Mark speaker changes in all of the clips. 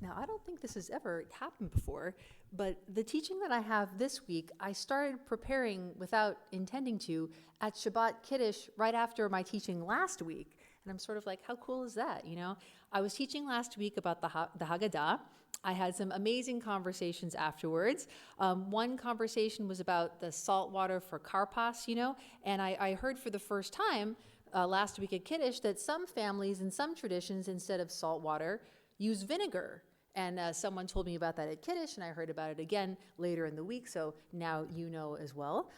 Speaker 1: Now, I don't think this has ever happened before, but the teaching that I have this week, I started preparing without intending to at Shabbat Kiddush right after my teaching last week. And I'm sort of like, how cool is that, you know? I was teaching last week about the Haggadah. I had some amazing conversations afterwards. One conversation was about the salt water for karpas, you know, and I heard for the first time last week at Kiddush that some families and some traditions, instead of salt water, use vinegar. And someone told me about that at Kiddush, and I heard about it again later in the week, so now you know as well.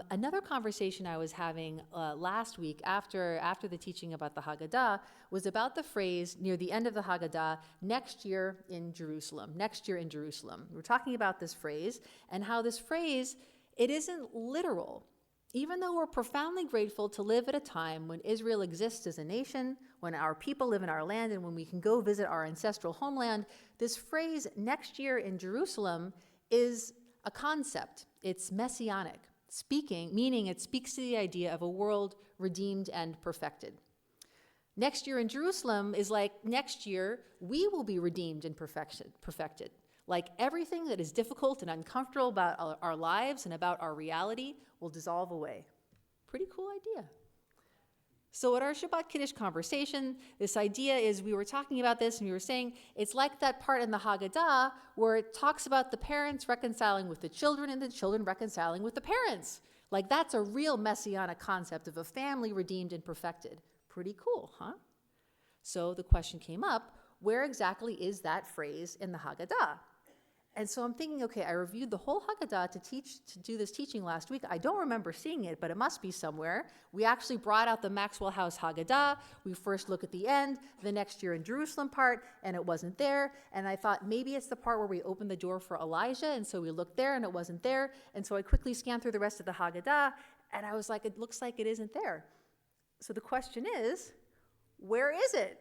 Speaker 1: Another conversation I was having last week after the teaching about the Haggadah was about the phrase near the end of the Haggadah, next year in Jerusalem, next year in Jerusalem. We're talking about this phrase and how this phrase, it isn't literal. Even though we're profoundly grateful to live at a time when Israel exists as a nation, when our people live in our land, and when we can go visit our ancestral homeland, this phrase, next year in Jerusalem, is a concept. It's messianic, meaning it speaks to the idea of a world redeemed and perfected. Next year in Jerusalem is like next year we will be redeemed and perfected. Like everything that is difficult and uncomfortable about our lives and about our reality will dissolve away. Pretty cool idea. So at our Shabbat Kiddush conversation, this idea is we were talking about this and we were saying it's like that part in the Haggadah where it talks about the parents reconciling with the children and the children reconciling with the parents. Like that's a real messianic concept of a family redeemed and perfected. Pretty cool, huh? So the question came up, where exactly is that phrase in the Haggadah? And so I'm thinking, okay, I reviewed the whole Haggadah to do this teaching last week. I don't remember seeing it, but it must be somewhere. We actually brought out the Maxwell House Haggadah. We first look at the end, the next year in Jerusalem part, and it wasn't there. And I thought maybe it's the part where we opened the door for Elijah, and so we looked there and it wasn't there. And so I quickly scanned through the rest of the Haggadah, and I was like, it looks like it isn't there. So the question is, where is it?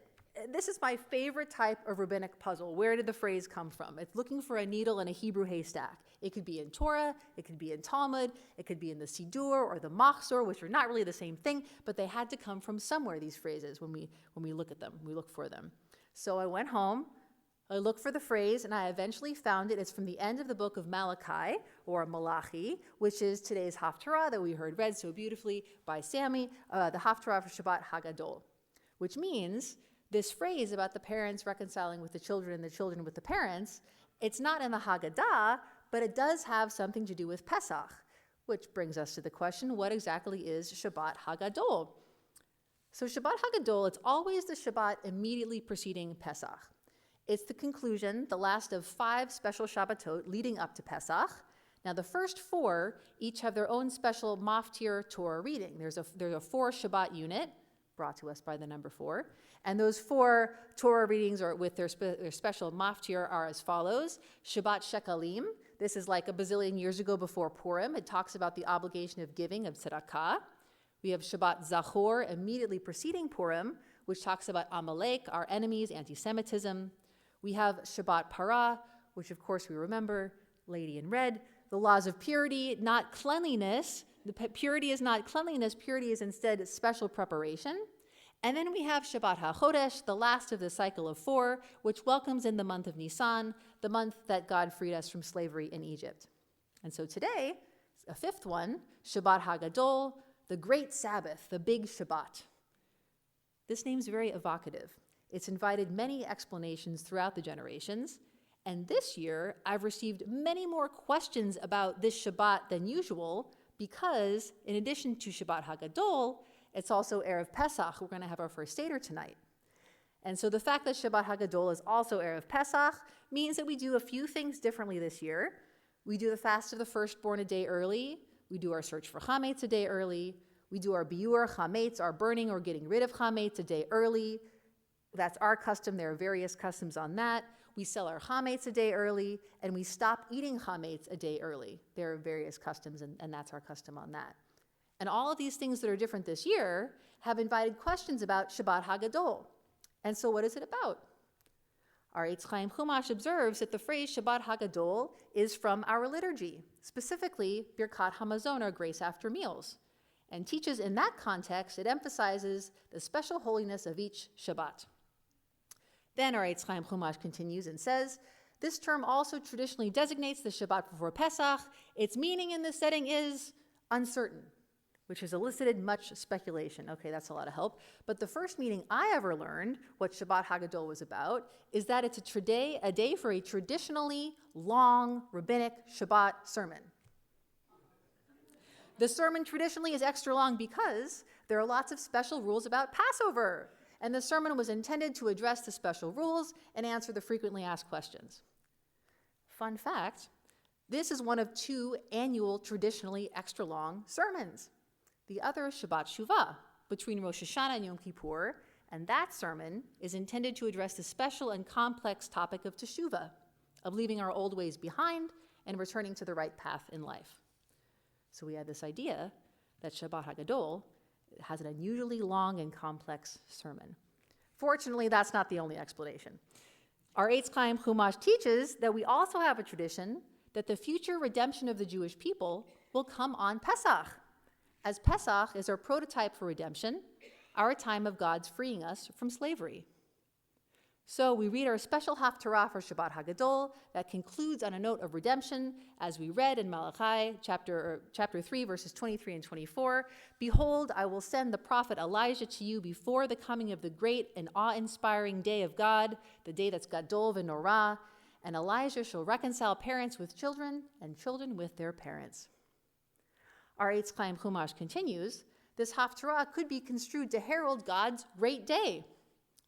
Speaker 1: This is my favorite type of rabbinic puzzle. Where did the phrase come from? It's looking for a needle in a Hebrew haystack. It could be in Torah, it could be in Talmud, it could be in the Siddur or the Machzor, which are not really the same thing, but they had to come from somewhere, these phrases, when we look at them, we look for them. So I went home, I looked for the phrase, and I eventually found it. It's from the end of the book of Malachi, or Malachi, which is today's Haftarah that we heard read so beautifully by Sammy, the Haftarah for Shabbat Hagadol, which means this phrase about the parents reconciling with the children and the children with the parents, it's not in the Haggadah, but it does have something to do with Pesach, which brings us to the question, what exactly is Shabbat Hagadol? So Shabbat Hagadol, it's always the Shabbat immediately preceding Pesach. It's the conclusion, the last of 5 special Shabbatot leading up to Pesach. Now the first 4 each have their own special maftir Torah reading. There's a 4 Shabbat unit, brought to us by the number 4. And those 4 Torah readings are with their special maftir are as follows. Shabbat Shekalim. This is like a bazillion years ago before Purim. It talks about the obligation of giving, of tzedakah. We have Shabbat Zachor immediately preceding Purim, which talks about Amalek, our enemies, anti-Semitism. We have Shabbat Parah, which of course we remember, lady in red. The laws of purity, not cleanliness. Purity is not cleanliness. Purity is instead special preparation. And then we have Shabbat HaChodesh, the last of the cycle of 4, which welcomes in the month of Nisan, the month that God freed us from slavery in Egypt. And so today, a 5th one, Shabbat HaGadol, the great Sabbath, the big Shabbat. This name's very evocative. It's invited many explanations throughout the generations. And this year, I've received many more questions about this Shabbat than usual because, in addition to Shabbat HaGadol, it's also Erev Pesach. We're going to have our first Seder tonight. And so the fact that Shabbat HaGadol is also Erev Pesach means that we do a few things differently this year. We do the fast of the firstborn a day early. We do our search for chametz a day early. We do our biur chametz, our burning or getting rid of chametz a day early. That's our custom. There are various customs on that. We sell our chametz a day early, and we stop eating chametz a day early. There are various customs, and that's our custom on that. And all of these things that are different this year have invited questions about Shabbat HaGadol. And so what is it about? Our Eitz Chaim Chumash observes that the phrase Shabbat HaGadol is from our liturgy, specifically Birkat HaMazon, or grace after meals, and teaches in that context, it emphasizes the special holiness of each Shabbat. Then our Eitz Chaim Chumash continues and says, this term also traditionally designates the Shabbat before Pesach. Its meaning in this setting is uncertain, which has elicited much speculation. Okay, that's a lot of help. But the first meaning I ever learned what Shabbat Hagadol was about is that it's a day for a traditionally long rabbinic Shabbat sermon. The sermon traditionally is extra long because there are lots of special rules about Passover, and the sermon was intended to address the special rules and answer the frequently asked questions. Fun fact, this is one of 2 annual traditionally extra long sermons. The other is Shabbat Shuvah, between Rosh Hashanah and Yom Kippur, and that sermon is intended to address the special and complex topic of Teshuvah, of leaving our old ways behind and returning to the right path in life. So we have this idea that Shabbat Hagadol has an unusually long and complex sermon. Fortunately, that's not the only explanation. Our Eitz Chaim Chumash teaches that we also have a tradition that the future redemption of the Jewish people will come on Pesach, as Pesach is our prototype for redemption, our time of God's freeing us from slavery. So we read our special Haftarah for Shabbat Hagadol that concludes on a note of redemption, as we read in Malachi chapter 3, verses 23 and 24. Behold, I will send the prophet Elijah to you before the coming of the great and awe-inspiring day of God, the day that's Gadol v'Norah, and Elijah shall reconcile parents with children and children with their parents. Our Eitz Chaim Chumash continues, this Haftarah could be construed to herald God's great day.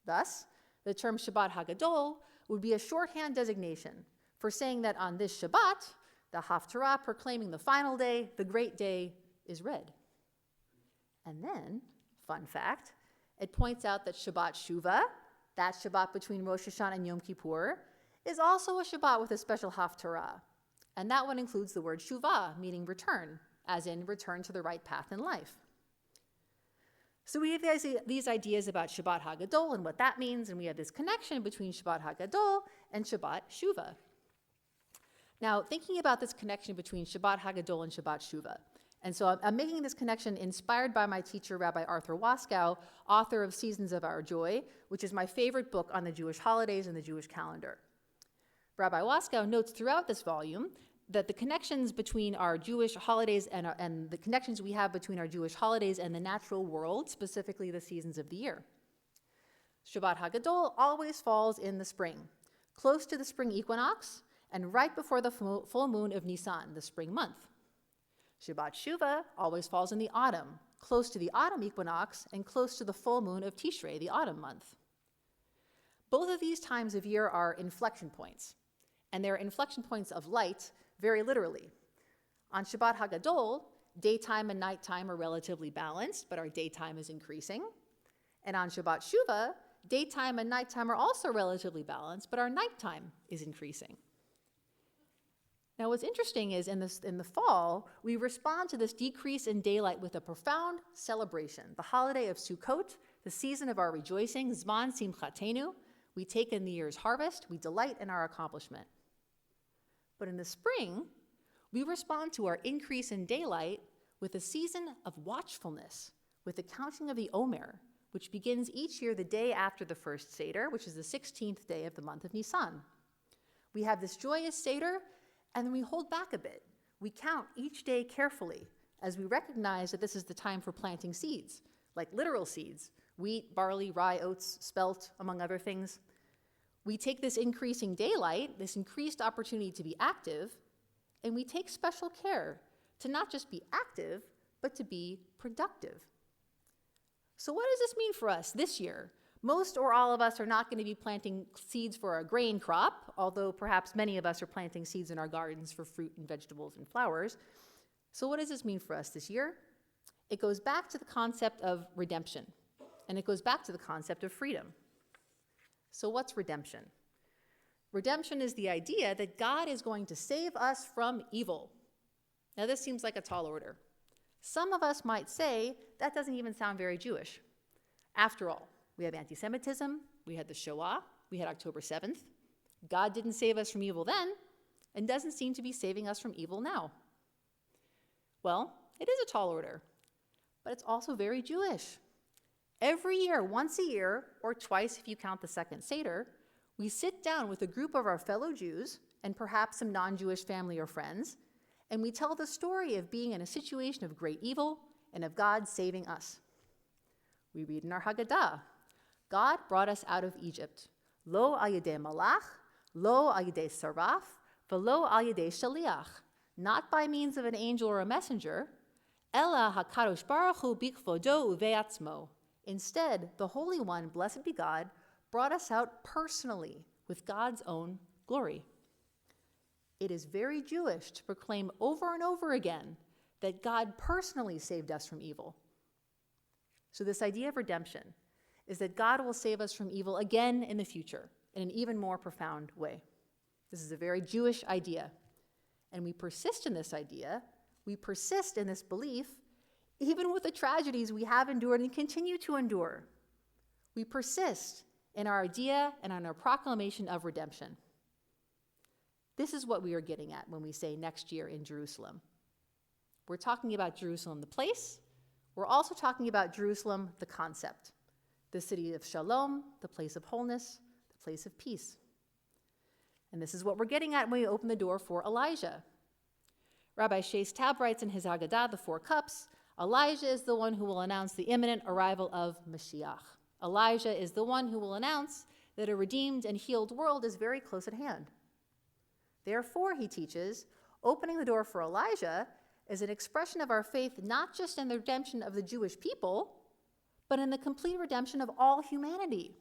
Speaker 1: Thus, the term Shabbat Hagadol would be a shorthand designation for saying that on this Shabbat, the Haftarah proclaiming the final day, the great day, is read. And then, fun fact, it points out that Shabbat Shuvah, that Shabbat between Rosh Hashanah and Yom Kippur, is also a Shabbat with a special Haftarah. And that one includes the word Shuvah, meaning return, as in return to the right path in life. So we have these ideas about Shabbat Hagadol and what that means, and we have this connection between Shabbat Hagadol and Shabbat Shuvah. Now, thinking about this connection between Shabbat Hagadol and Shabbat Shuvah, and so I'm making this connection inspired by my teacher, Rabbi Arthur Waskow, author of Seasons of Our Joy, which is my favorite book on the Jewish holidays and the Jewish calendar. Rabbi Waskow notes throughout this volume that the connections between our Jewish holidays and the connections we have between our Jewish holidays and the natural world, specifically the seasons of the year. Shabbat Hagadol always falls in the spring, close to the spring equinox, and right before the full moon of Nisan, the spring month. Shabbat Shuvah always falls in the autumn, close to the autumn equinox and close to the full moon of Tishrei, the autumn month. Both of these times of year are inflection points, and they're inflection points of light, very literally. On Shabbat Hagadol, daytime and nighttime are relatively balanced, but our daytime is increasing. And on Shabbat Shuvah, daytime and nighttime are also relatively balanced, but our nighttime is increasing. Now, what's interesting is in the fall, we respond to this decrease in daylight with a profound celebration, the holiday of Sukkot, the season of our rejoicing, Zman Simchatenu. We take in the year's harvest, we delight in our accomplishment. But in the spring, we respond to our increase in daylight with a season of watchfulness, with the counting of the Omer, which begins each year the day after the first Seder, which is the 16th day of the month of Nisan. We have this joyous Seder, and then we hold back a bit. We count each day carefully as we recognize that this is the time for planting seeds, like literal seeds, wheat, barley, rye, oats, spelt, among other things. We take this increasing daylight, this increased opportunity to be active, and we take special care to not just be active, but to be productive. So what does this mean for us this year? Most or all of us are not going to be planting seeds for a grain crop, although perhaps many of us are planting seeds in our gardens for fruit and vegetables and flowers. So what does this mean for us this year? It goes back to the concept of redemption, and it goes back to the concept of freedom. So what's redemption? Redemption is the idea that God is going to save us from evil. Now this seems like a tall order. Some of us might say that doesn't even sound very Jewish. After all, we have anti-Semitism, we had the Shoah, we had October 7th. God didn't save us from evil then, and doesn't seem to be saving us from evil now. Well, it is a tall order, but it's also very Jewish. Every year, once a year, or twice if you count the second Seder, we sit down with a group of our fellow Jews and perhaps some non-Jewish family or friends, and we tell the story of being in a situation of great evil and of God saving us. We read in our Haggadah, God brought us out of Egypt. Lo al yedei malach, lo al yedei saraf, velo al yedei shaliach. Not by means of an angel or a messenger, ela hakadosh baruch hu bikvodo uveatzmo. Instead, the Holy One, blessed be God, brought us out personally with God's own glory. It is very Jewish to proclaim over and over again that God personally saved us from evil. So this idea of redemption is that God will save us from evil again in the future in an even more profound way. This is a very Jewish idea. And we persist in this idea, we persist in this belief, even with the tragedies we have endured and continue to endure. We persist in our idea and in our proclamation of redemption. This is what we are getting at when we say next year in Jerusalem. We're talking about Jerusalem, the place. We're also talking about Jerusalem, the concept. The city of Shalom, the place of wholeness, the place of peace. And this is what we're getting at when we open the door for Elijah. Rabbi Shais Tab writes in his Haggadah, The Four Cups, Elijah is the one who will announce the imminent arrival of Mashiach. Elijah is the one who will announce that a redeemed and healed world is very close at hand. Therefore, he teaches, opening the door for Elijah is an expression of our faith not just in the redemption of the Jewish people, but in the complete redemption of all humanity.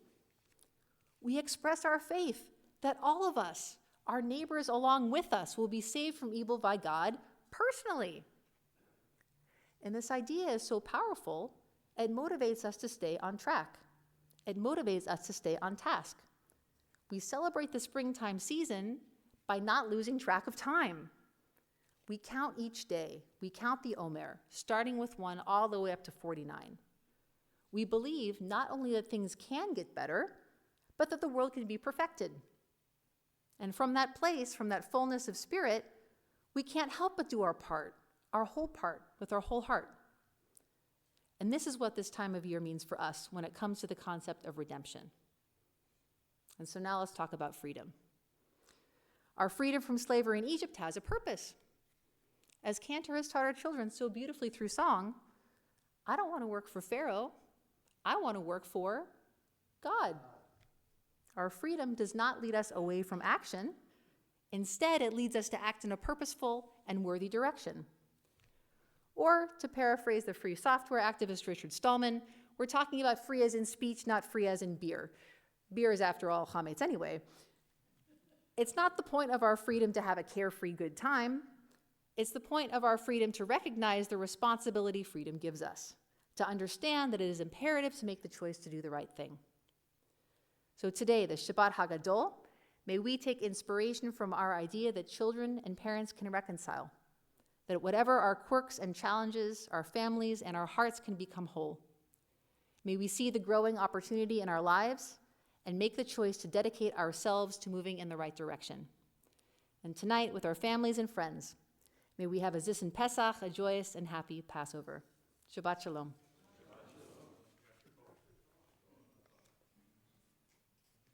Speaker 1: We express our faith that all of us, our neighbors along with us, will be saved from evil by God personally. And this idea is so powerful, it motivates us to stay on track. It motivates us to stay on task. We celebrate the springtime season by not losing track of time. We count each day. We count the Omer, starting with 1 all the way up to 49. We believe not only that things can get better, but that the world can be perfected. And from that place, from that fullness of spirit, we can't help but do our part, our whole part, with our whole heart. And this is what this time of year means for us when it comes to the concept of redemption. And so now let's talk about freedom. Our freedom from slavery in Egypt has a purpose. As Cantor has taught our children so beautifully through song, I don't want to work for Pharaoh. I want to work for God. Our freedom does not lead us away from action. Instead, it leads us to act in a purposeful and worthy direction. Or, to paraphrase the free software activist Richard Stallman, we're talking about free as in speech, not free as in beer. Beer is, after all, chametz anyway. It's not the point of our freedom to have a carefree good time. It's the point of our freedom to recognize the responsibility freedom gives us, to understand that it is imperative to make the choice to do the right thing. So today, the Shabbat Hagadol, may we take inspiration from our idea that children and parents can reconcile, that whatever our quirks and challenges, our families and our hearts can become whole. May we see the growing opportunity in our lives and make the choice to dedicate ourselves to moving in the right direction. And tonight, with our families and friends, may we have a Zis and Pesach, a joyous and happy Passover. Shabbat Shalom.